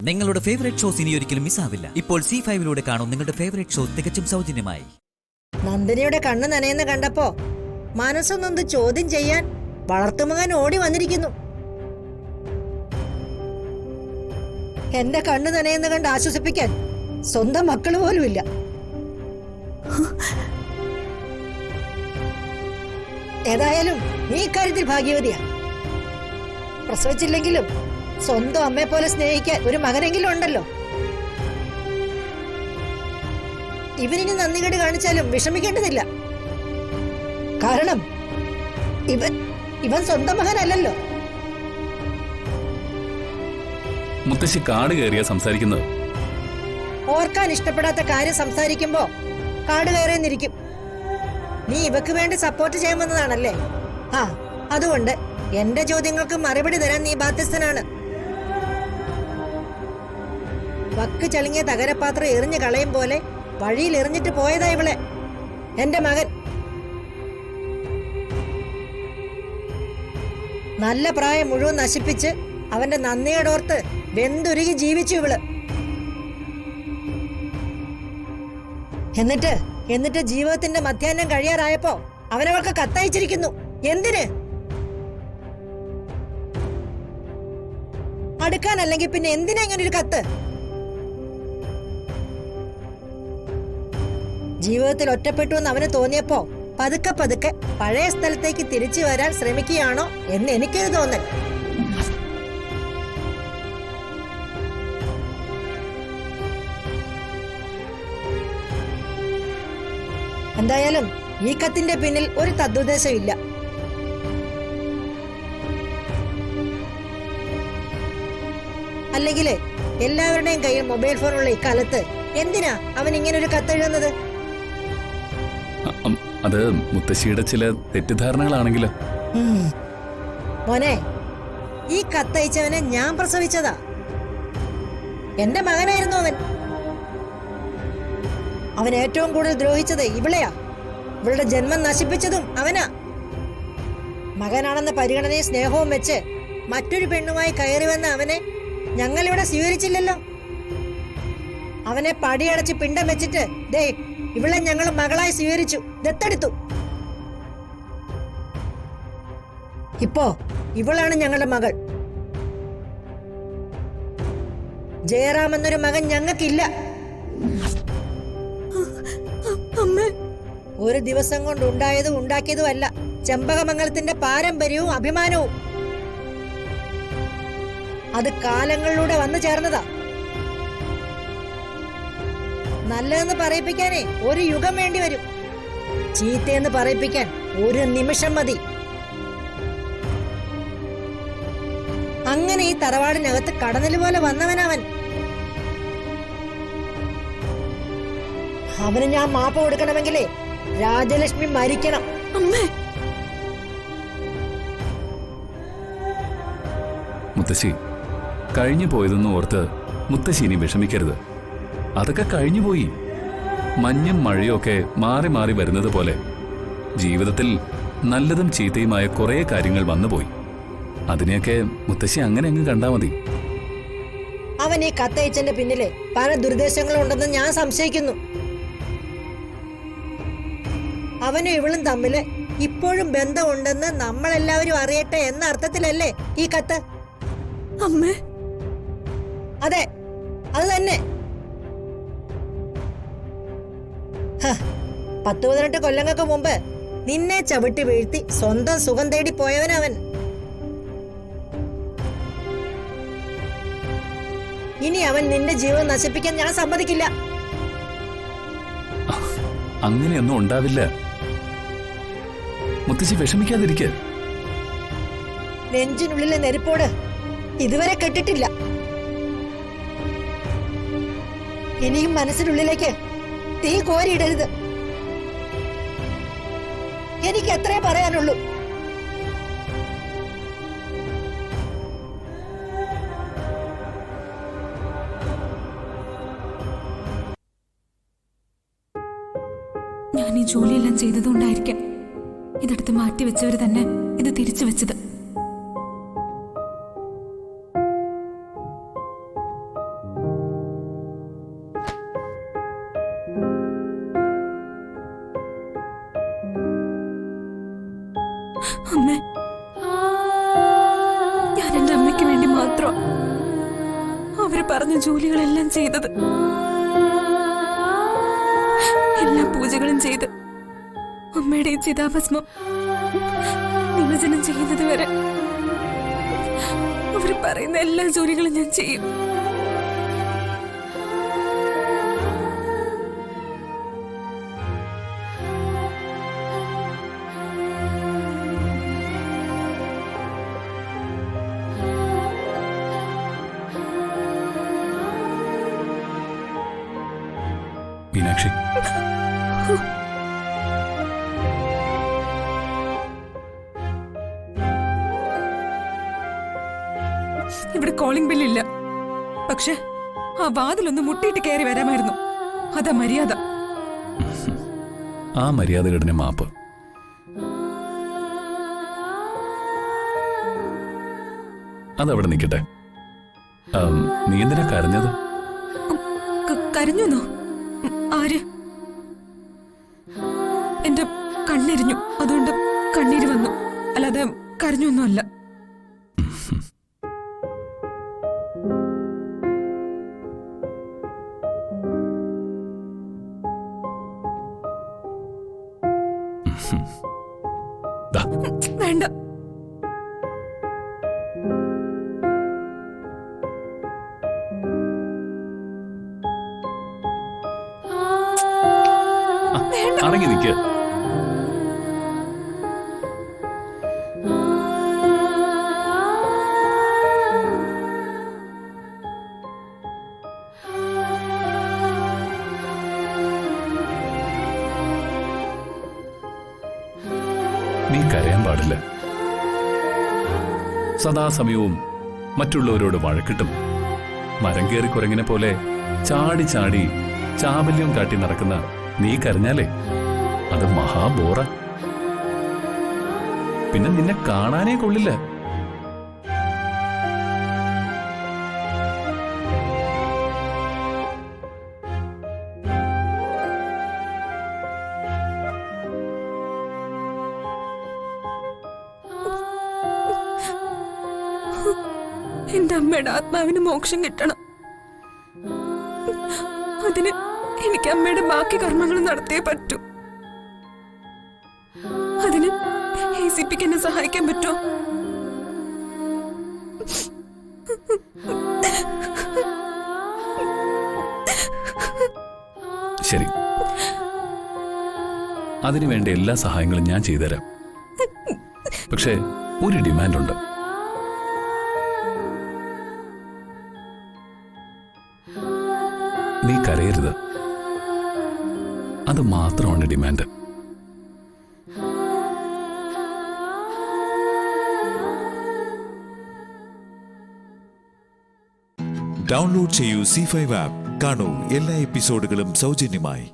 നിങ്ങളുടെ favourite shows ഇനി ഒരിക്കലും മിസ്സാവില്ല. ഇപ്പോൾ C5 കാണും നിങ്ങളുടെ ഫേവറേറ്റ് ഷോ തികച്ചും സൗജന്യമായി. നന്ദിനിയുടെ കണ്ണ് നനയെന്ന് കണ്ടപ്പോ മനസ്സൊന്നൊന്ന് ചോദ്യം ചെയ്യാൻ വളർത്തുമകൻ ഓടി വന്നിരിക്കുന്നു. എന്റെ കണ്ണ് നനയെന്ന് കണ്ട് ആശ്വസിപ്പിക്കാൻ സ്വന്തം മക്കള് പോലുമില്ല. ഏതായാലും നീ ഇക്കാര്യത്തിൽ ഭാഗ്യവതിയാ. പ്രസവിച്ചില്ലെങ്കിലും സ്വന്തം അമ്മയെ പോലെ സ്നേഹിക്കാൻ ഒരു മകനെങ്കിലും ഉണ്ടല്ലോ. ഇവനിനി നന്ദികേട് കാണിച്ചാലും വിഷമിക്കേണ്ടതില്ല. കാരണം ഇവൻ സ്വന്തം മകനല്ലല്ലോ. മുത്തശ്ശി കാട് കയറിയാ സംസാരിക്കുന്നത്. ഓർക്കാൻ ഇഷ്ടപ്പെടാത്ത കാര്യം സംസാരിക്കുമ്പോ കാട് കയറിയെന്നിരിക്കും. നീ ഇവക്ക് വേണ്ടി സപ്പോർട്ട് ചെയ്യാമെന്നതാണല്ലേ? ആ, അതുകൊണ്ട് എന്റെ ചോദ്യങ്ങൾക്ക് മറുപടി തരാൻ നീ ബാധ്യസ്ഥനാണ്. വക്ക് ചളിങ്ങിയ തകരപാത്രം എറിഞ്ഞു കളയും പോലെ വഴിയിൽ എറിഞ്ഞിട്ട് പോയതാ ഇവളെ എന്റെ മകൻ. നല്ല പ്രായം മുഴുവൻ നശിപ്പിച്ച് അവന്റെ നന്ദിയോടോർത്ത് വെന്തുരുകി ജീവിച്ചു ഇവള്. എന്നിട്ട് ജീവിതത്തിന്റെ മധ്യാഹ്നം കഴിയാറായപ്പോ അവനവൾക്ക് കത്തയച്ചിരിക്കുന്നു. എന്തിന്? അടുക്കാനല്ലെങ്കിൽ പിന്നെ എന്തിനാ ഇങ്ങനൊരു കത്ത്? ജീവിതത്തിൽ ഒറ്റപ്പെട്ടു എന്ന് അവന് തോന്നിയപ്പോ പതുക്കെ പതുക്കെ പഴയ സ്ഥലത്തേക്ക് തിരിച്ചു വരാൻ ശ്രമിക്കുകയാണോ എന്ന് എനിക്കൊരു തോന്നൽ. എന്തായാലും ഈ കത്തിന്റെ പിന്നിൽ ഒരു തദ്ദേശമില്ല. അല്ലെങ്കിൽ എല്ലാവരുടെയും കയ്യിൽ മൊബൈൽ ഫോണുള്ള ഇക്കാലത്ത് എന്തിനാ അവൻ ഇങ്ങനൊരു കത്തെഴുതുന്നത്? അത് മുത്തശ്ശിയുടെ ചില തെറ്റിദ്ധാരണകളാണെങ്കിലോ? മോനെ, ഈ കത്തയച്ചവനെ ഞാൻ പ്രസവിച്ചതാ. എന്റെ മകനായിരുന്നു അവൻ. അവൻ ഏറ്റവും കൂടുതൽ ദ്രോഹിച്ചത് ഇവളെയാ. ഇവളുടെ ജന്മം നശിപ്പിച്ചതും അവനാ. മകനാണെന്ന പരിഗണനയും സ്നേഹവും വെച്ച് മറ്റൊരു പെണ്ണുമായി കയറി വന്ന അവനെ ഞങ്ങളിവിടെ സ്വീകരിച്ചില്ലല്ലോ. അവനെ പടിയടച്ച് പിണ്ടം വെച്ചിട്ട് ദേ ഇവളെ ഞങ്ങൾ മകളായി സ്വീകരിച്ചു, ദത്തെടുത്തു. ഇപ്പോ ഇവളാണ് ഞങ്ങളുടെ മകൾ. ജയറാം എന്നൊരു മകൻ ഞങ്ങൾക്കില്ല. ഒരു ദിവസം കൊണ്ട് ഉണ്ടായതും ഉണ്ടാക്കിയതുമല്ല ചെമ്പകമംഗലത്തിന്റെ പാരമ്പര്യവും അഭിമാനവും. അത് കാലങ്ങളിലൂടെ വന്നു ചേർന്നതാ. നല്ലതെന്ന് പറയിപ്പിക്കാനേ ഒരു യുഗം വേണ്ടി വരും. ചീത്തയെന്ന് പറയിപ്പിക്കാൻ ഒരു നിമിഷം മതി. അങ്ങനെ ഈ തറവാടിനകത്ത് കടന്നൽ പോലെ വന്നവനവൻ. അവന് ഞാൻ മാപ്പ് കൊടുക്കണമെങ്കിലേ രാജലക്ഷ്മി മരിക്കണം. അമ്മേ, മുത്തശ്ശി കഴിഞ്ഞു പോയതെന്ന് ഓർത്ത് മുത്തശ്ശി ഇനി വിഷമിക്കരുത്. അതൊക്കെ കഴിഞ്ഞുപോയി. മഞ്ഞും മഴയും ഒക്കെ മാറി മാറി വരുന്നത് പോലെ ജീവിതത്തിൽ നല്ലതും ചീത്തയുമായ കുറെ കാര്യങ്ങൾ വന്നുപോയി. അതിനെയൊക്കെ മുത്തശ്ശി അങ്ങനെ അങ്ങ് കണ്ടാ മതി. അവൻ ഈ കത്തയച്ചന്റെ പിന്നിലെ പല ദുർദ്ദേശങ്ങളും ഉണ്ടെന്ന് ഞാൻ സംശയിക്കുന്നു. അവനും ഇവളും തമ്മില് ഇപ്പോഴും ബന്ധമുണ്ടെന്ന് നമ്മളെല്ലാവരും അറിയട്ടെ എന്ന അർത്ഥത്തിലല്ലേ ഈ കത്ത്? അമ്മേ, അതെ, അത് തന്നെ. 10-18 കൊല്ലങ്ങൾക്ക് മുമ്പ് നിന്നെ ചവിട്ടി വീഴ്ത്തി സ്വന്തം സുഖം തേടി പോയവനവൻ. ഇനി അവൻ നിന്റെ ജീവൻ നശിപ്പിക്കാൻ ഞാൻ സമ്മതിക്കില്ല. അങ്ങനെയൊന്നും ഉണ്ടാവില്ല. മുത്തശ്ശി വിഷമിക്കാതിരിക്ക. നെഞ്ചിനുള്ളിലെ നെരുപ്പോട് ഇതുവരെ കെട്ടിട്ടില്ല. ഇനിയും മനസ്സിനുള്ളിലേക്ക് തീ കോരിയിടരുത്. എനിക്ക് എത്രേ പറയാനുള്ളൂ. ഞാൻ ഈ ജോലിയെല്ലാം ചെയ്തതുകൊണ്ടായിരിക്കാം ഇതെടുത്ത് മാറ്റിവെച്ചവര് തന്നെ ഇത് തിരിച്ചു വെച്ചത്. അമ്മ, ഞാൻ എന്റെ അമ്മയ്ക്ക് വേണ്ടി മാത്രം അവര് പറഞ്ഞ ജോലികളെല്ലാം ചെയ്തത്. എല്ലാ പൂജകളും ചെയ്ത് അമ്മയുടെ ഈ ചിതാഭസ്മം നിമജ്ജനം ചെയ്യുന്നത് വരെ അവര് പറയുന്ന എല്ലാ ജോലികളും ഞാൻ ചെയ്യും. മീനാക്ഷി, ഇവിടെ കോളിംഗ് ബില്ലില്ല. പക്ഷെ ആ വാതിലൊന്ന് മുട്ടിയിട്ട് കയറി വരാമായിരുന്നു. അതാ മര്യാദ. ആ മര്യാദകേടിന് മാപ്പ്. അതവിടെ നിൽക്കട്ടെ. നീ എന്തിനാ കരഞ്ഞത്? കരഞ്ഞുന്നോ? ആര്? എന്റെ കണ്ണെരിഞ്ഞു, അതുകൊണ്ട് കണ്ണീര് വന്നു. അല്ലാതെ കരഞ്ഞൊന്നുമല്ല. വേണ്ട. അടങ്ങി നിൽക്ക്. നീ കരയാൻ പാടില്ല. സദാസമയവും മറ്റുള്ളവരോട് വഴക്കിട്ടും മരം കയറി കുരങ്ങിനെ പോലെ ചാടി ചാടി ചാബല്യം കാട്ടി നടക്കുന്ന നീ കരഞ്ഞാലേ അത് മഹാബോറ. പിന്നെ നിന്നെ കാണാനേ കൊള്ളില്ല. എന്റെ അമ്മയുടെ ആത്മാവിന് മോക്ഷം കിട്ടണം. അതിന് എനിക്ക് അമ്മയുടെ ബാക്കി കർമ്മങ്ങൾ നടത്തിയേ പറ്റൂ. അതിന് ACPക്ക് എന്നെ സഹായിക്കാൻ പറ്റുമോ? ശരി, അതിനുവേണ്ട എല്ലാ സഹായങ്ങളും ഞാൻ ചെയ്തുതരാം. പക്ഷേ ഒരു ഡിമാൻഡുണ്ട്. നീ കരയരുത്. അത് മാത്രമാണ് ഡിമാൻഡ്. ഡൗൺലോഡ് ചെയ്യൂ C5 ആപ്പ്. കാണൂ എല്ലാ എപ്പിസോഡുകളും സൗജന്യമായി.